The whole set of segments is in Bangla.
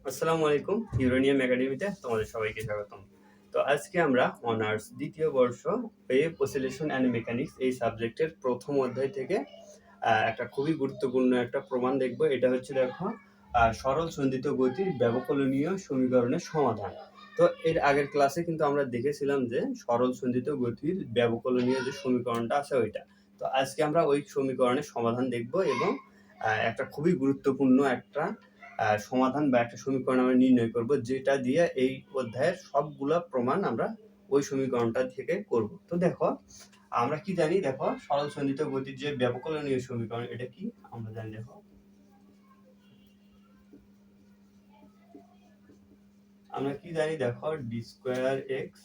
আসসালামু আলাইকুম। ইউরেনিয়াম একাডেমিতে তোমাদের সবাইকে স্বাগতম। তো আজকে আমরা অনার্স দ্বিতীয় বর্ষ ওয়েভ অসিলেশন অ্যান্ড মেকানিক্স এই সাবজেক্টের প্রথম অধ্যায় থেকে একটা খুবই গুরুত্বপূর্ণ একটা প্রমাণ দেখব। এটা হচ্ছে দেখো সরল সন্ধিত গতির ব্যবকলনীয় সমীকরণের সমাধান। তো এর আগের ক্লাসে কিন্তু আমরা দেখেছিলাম যে সরল সন্ধিত গতির ব্যবকলনীয় যে সমীকরণটা আছে ওইটা। তো আজকে আমরা ওই সমীকরণের সমাধান দেখব এবং একটা খুবই গুরুত্বপূর্ণ একটা সমাধান বা একটা সমীকরণ আমরা নির্ণয় করব, যেটা দিয়ে এই অধ্যায়ের সবগুলা প্রমাণ আমরা ওই সমীকরণটা থেকে করব। তো দেখো আমরা কি জানি, দেখো সরল সন্ধিত গতির যে ব্যবকলনীয় সমীকরণ এটা কি আমরা জানি। দেখো আমরা কি জানি, দেখো D square x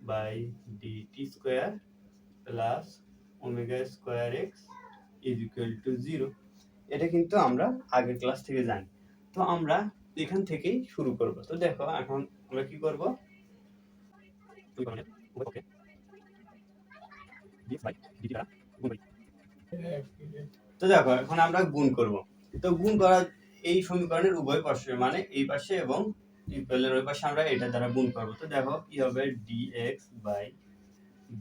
by DT square plus omega square x is equal to 0। এটা কিন্তু আমরা আগের ক্লাস থেকে জানি। তো আমরা এখান থেকেই শুরু করব। তো দেখো এখন আমরা কি করব, তো দেখো এখন আমরা গুণ করব। তো গুণ করা এই সমীকরণের উভয় পাশে মানে এই পাশে এবং ইকুয়ালের ওই পাশে আমরা এটা দ্বারা গুণ করব। তো দেখো কি হবে, dx বাই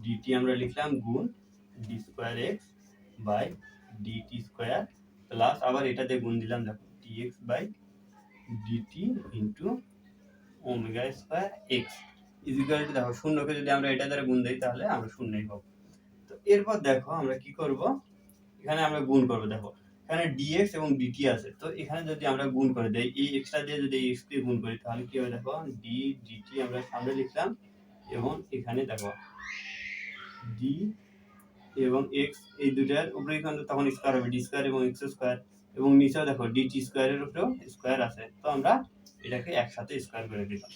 dt আমরা লিখলাম গুণ d square x by dt square plus আবার এটা দিয়ে গুণ দিলাম, দেখো dx by dt into omega square x is equal to, দেখো শূন্যকে যদি আমরা এটা দ্বারা গুণ দেই তাহলে আমরা শূন্যই পাবো। তো এরপর দেখো আমরা কি করব, এখানে আমরা গুণ করব। দেখো এখানে dx এবং dt আছে, তো এখানে যদি আমরা গুণ করে দেই এই এক্সট্রা দিয়ে যদি এই x কে গুণ করি তাহলে কি হবে, দেখো d dt আমরা সামনে লিখলাম এবং এখানে দেখো d এবং x এই দুটার উপরে কিন্তু তখন স্কয়ার হবে, d স্কয়ার এবং x স্কয়ার, এবং নিচেও দেখো dt স্কয়ারের উপরেও স্কয়ার আছে, তো আমরা এটাকে একসাথে স্কয়ার করে দিলাম।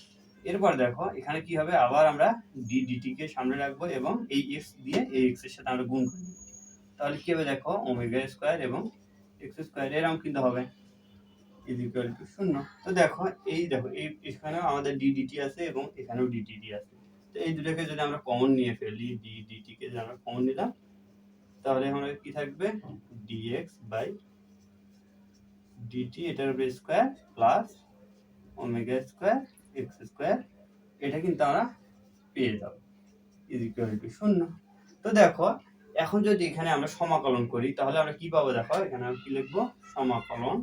এরপর দেখো এখানে কি হবে, আবার আমরা d dt কে সামনে রাখবো এবং এই x দিয়ে এই x এর সাথে আমরা গুণ করব। তাহলে কি হবে, দেখো ওমেগা স্কয়ার এবং এক্স স্কয়ার এরকম কিন্তু হবে ইজ ইকুয়াল টু 0। তো দেখো এই এখানেও আমাদের ডি ডিটি আছে এবং এখানেও ডি ডিটি আছে। তো এই দুটোকে যদি আমরা কমন নিয়ে ফেলি, ডি ডিটি কে যদি আমরা কমন নিলাম তাহলে আমরা কি থাকবে, dx বাই ডিটি এটার উপরে square plus omega square x square, এটা কিন্তু আমরা পেয়ে যাব ইজ ইকুয়াল টু 0। তো দেখো এখন যদি এখানে আমরা সমাকলন করি তাহলে আমরা কি পাবো, দেখো এখানে আমরা কি লিখবো, সমাকলন।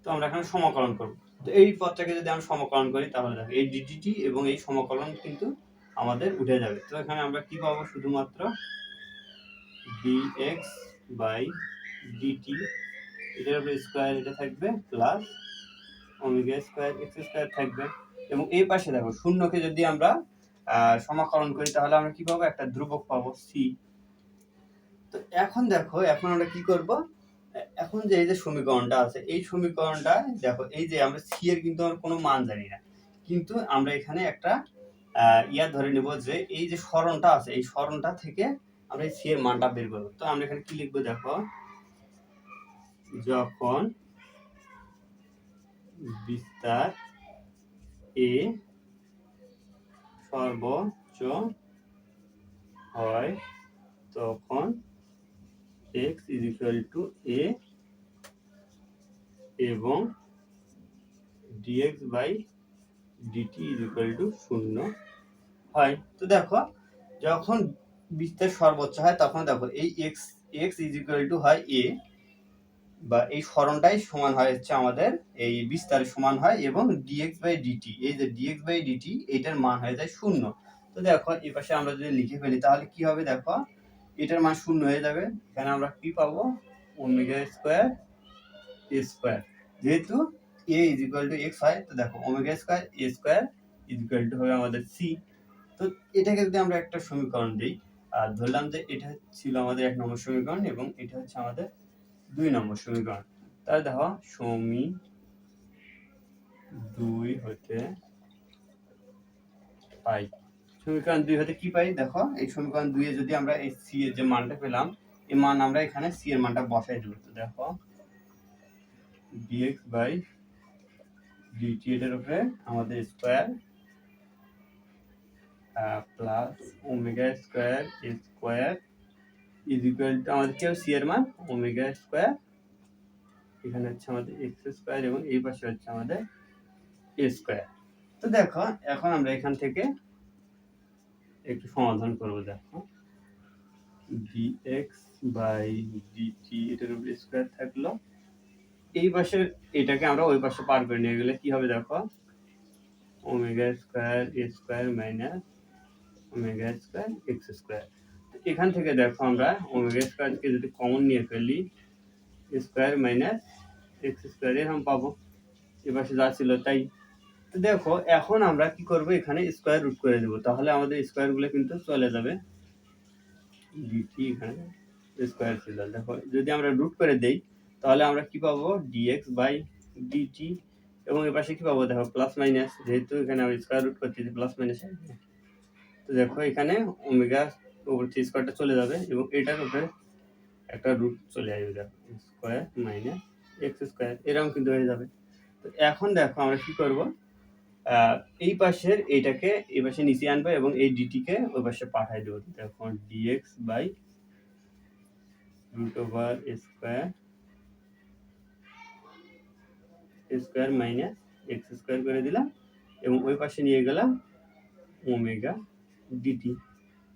তো আমরা এখানে সমাকলন করব। তো এই পদটাকে যদি আমরা সমাকলন করি তাহলে দেখো এই ডিডিটি এবং এই সমাকলন কিন্তু আমাদের উঠে যাবে। তো এখানে আমরা কি পাবো, শুধুমাত্র dx বাই dt এটার উপরে স্কয়ার এটা থাকবে plus omega square x square থাকবে, এবং এই পাশে দেখো শূন্যকে যদি আমরা সমাকলন করি তাহলে আমরা কি পাবো, একটা ধ্রুবক পাবো c। তো এখন দেখো এখন আমরা কি করব, এখন যে এই যে সমীকরণটা আছে এই সমীকরণটা দেখো এই যে আমরা সি এর কিন্তু আমরা কোনো মান জানি না, কিন্তু আমরা এখানে একটা ইয়া ধরে নেব যে এই যে সরণটা আছে এই সরণটা থেকে আমরা সি এর মানটা বের করব। তো আমরা এখানে কি লিখবো, দেখো যখন বিস্তার এ সর্বোচ্চ হয় তখন x is equal to a এবং dx by dt is equal to 0 হয়। তো দেখো যখন বিস্তার সর্বোচ্চ হয় তখন দেখো এই x is equal to হয় a, বা এই সরণটাই সমান হয় হচ্ছে আমাদের এই বিস্তারের সমান হয়, এবং dx by dt এই যে dx by dt এটার মান হয়ে যায় 0। তো দেখো এই পাশে আমরা যদি লিখে ফেলি তাহলে কি হবে, দেখো এটার মান 0 হয়ে যাবে। এখানে আমরা কি পাবো, ওমেগা স্কয়ার a স্কয়ার, যেহেতু a is equal to x হয়, তো দেখো omega square a square is equal to হবে আমাদের c। তো এটাকে যদি আমরা একটা সমীকরণ দেই, আর ধরলাম যে এটা ছিল আমাদের 1 নম্বর সমীকরণ এবং এটা হচ্ছে আমাদের 2 নম্বর সমীকরণ, তাহলে দেখো সমী 2 হতে পাই, সমীকরণ 2 হতে কি পাই, দেখো এই সমীকরণ 2 এ যদি আমরা এই c এর যে মানটা পেলাম এই মান আমরা এখানে c এর মানটা বসাই দেব। তো দেখো dx বাই dt এর উপরে আমাদের square plus omega square square is equal two আমাদের কি হবে সি এর মান ওমেগা স্কয়ার, এখানে হচ্ছে আমাদের এক্স স্কয়ার এবং এই পাশে হচ্ছে আমাদের এ স্কয়ার। তো দেখো এখন আমরা এখান থেকে একটু সমাধান করব। দেখো dx বাই dt এটার উপর স্কয়ার থাকলো, এই পাশে এটাকে আমরা ওই পাশে পার করে নিয়ে গেলে কি হবে দেখো omega square a square minus omega square x square. এখান থেকে দেখো আমরা ওমেগা স্কয়ারকে যদি কমন নিয়ে ফেলি স্কয়ার মাইনাস এক্স স্কয়ার এরকম পাবো, এ পাশে যা ছিল তাই। তো দেখো এখন আমরা কি করব, এখানে স্কয়ার রুট করে দেব, তাহলে আমাদের স্কয়ার গুলো কিন্তু চলে যাবে। dt এখানে স্কয়ার ছিল, দেখো যদি আমরা রুট করে দেই তাহলে আমরা কি পাবো dx বাই dt, এবং এর পাশে কি পাবো দেখো প্লাস মাইনাস, যেহেতু এখানে আমরা স্কয়ার রুট করতেছি প্লাস মাইনাস। তো দেখো এখানে ওমেগা ওপর থেকে স্কয়ারটা চলে যাবে এবং এটার উপরে একটা রুট চলে আসবে, দেখো স্কয়ার মাইনাস এক্স স্কয়ার এরকম কিন্তু হয়ে যাবে। তো এখন দেখো আমরা কি করব, এই পাশের এইটাকে এই পাশে নিচে আনবো এবং এই dt কে ওই পাশে পাঠিয়ে দেবো। দেখো dx by root over square square minus x square করে দিলাম এবং ওই পাশে নিয়ে গেলাম ওমেগা ডিটি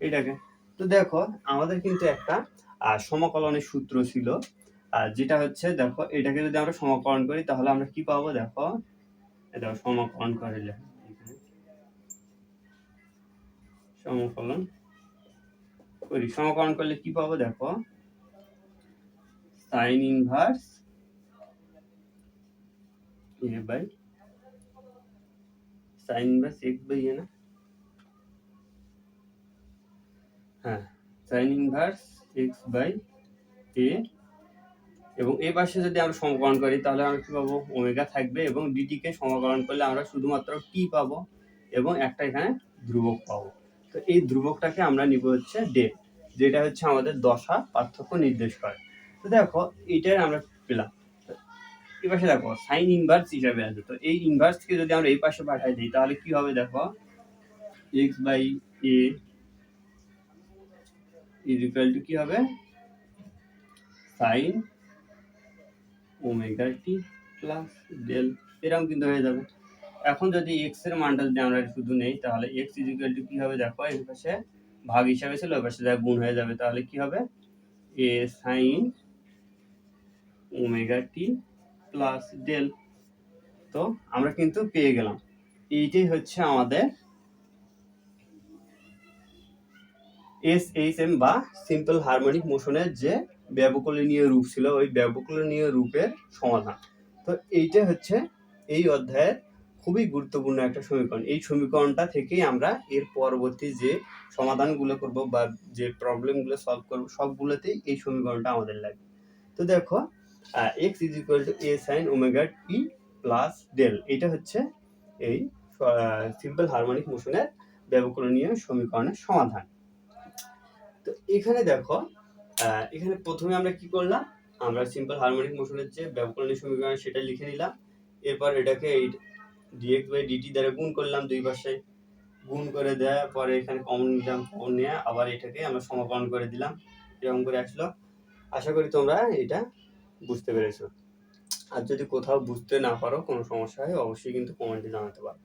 এটাকে। তো দেখো আমাদের কিন্তু একটা সমাকলনের সূত্র ছিল, যেটা হচ্ছে দেখো এটাকে যদি আমরা সমাকলন করি তাহলে আমরা কি পাবো, দেখো এটা সমাকলন করলে সমাকলন করলে কি পাবো দেখো sine inverse a by sine inverse x by a, না হ্যাঁ sine inverse x by a, এবং এই পাশে যদি আমরা সমাকলন করি তাহলে আমরা কি পাবো ওমেগা থাকবে এবং ডিটি কে সমাকলন করলে আমরা শুধুমাত্র টি পাবো এবং একটা এখানে ধ্রুবক পাবো। তো এই ধ্রুবকটাকে আমরা নিব হচ্ছে ডেল, যেটা হচ্ছে আমাদের দশা পার্থক্য নির্দেশ করে। তো দেখো এইটাই আমরা পেলাম। এই পাশে দেখো সাইন ইনভার্স হিসাবে আছে, তো এই ইনভার্সকে যদি আমরা এই পাশে পাঠাই দিই তাহলে কি হবে দেখো x by A is equal to কি হবে sine omega T plus del, এরকম কিন্তু হয়ে যাবে। এখন যদি এক্স এর মানটা যদি আমরা শুধু নেই তাহলে এক্স ইজ ইকুয়াল টু কি হবে দেখো এই পাশে ভাগ হিসাবে ছিল ওই পাশে যা গুণ হয়ে যাবে, তাহলে কি হবে এ sign omega T plus del. তো আমরা কিন্তু পেয়ে গেলাম, এইটাই হচ্ছে আমাদের SHM বা সিম্পল হারমোনিক মোশনের যে ব্যবকলনীয় রূপ ছিল ওই ব্যবকলনীয় রূপের সমাধান। তো এইটা হচ্ছে এই অধ্যায়ের খুবই গুরুত্বপূর্ণ একটা সমীকরণ। এই সমীকরণটা থেকেই আমরা এর পরবর্তী যে সমাধানগুলো করব বা যে প্রবলেমগুলো সলভ করব সবগুলোতেই এই সমীকরণটা আমাদের লাগবে। তো দেখো x is equal to a sin omega T plus del, এটা হচ্ছে এই সিম্পল হারমোনিক মোশনের ব্যবকলনীয় সমীকরণের সমাধান। তো এখানে দেখো এখানে প্রথমে আমরা কি করলাম, আমরা সিম্পল হারমোনিক মোশনের যে ব্যবকলনীয় সমীকরণ সেটা লিখে নিলাম, এরপর এটাকে এই dx বাই dt দ্বারা গুণ করলাম, দুই পাশে গুণ করে দেওয়ার পরে এখানে কমন নিলাম, কমন নিয়ে আবার এটাকে আমরা সমাকলন করে দিলাম, এরকম করে আসলো। আশা করি তোমরা এটা বুঝতে পেরেছো। আর যদি কোথাও বুঝতে না পারো কোনো সমস্যা হয় অবশ্যই কিন্তু কমেন্টে জানাতে পারো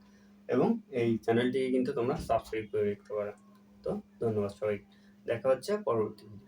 এবং এই চ্যানেলটিকে কিন্তু তোমরা সাবস্ক্রাইব করে রাখতে পারো। তো ধন্যবাদ সবাই, দেখা হচ্ছে পরবর্তী ভিডিও।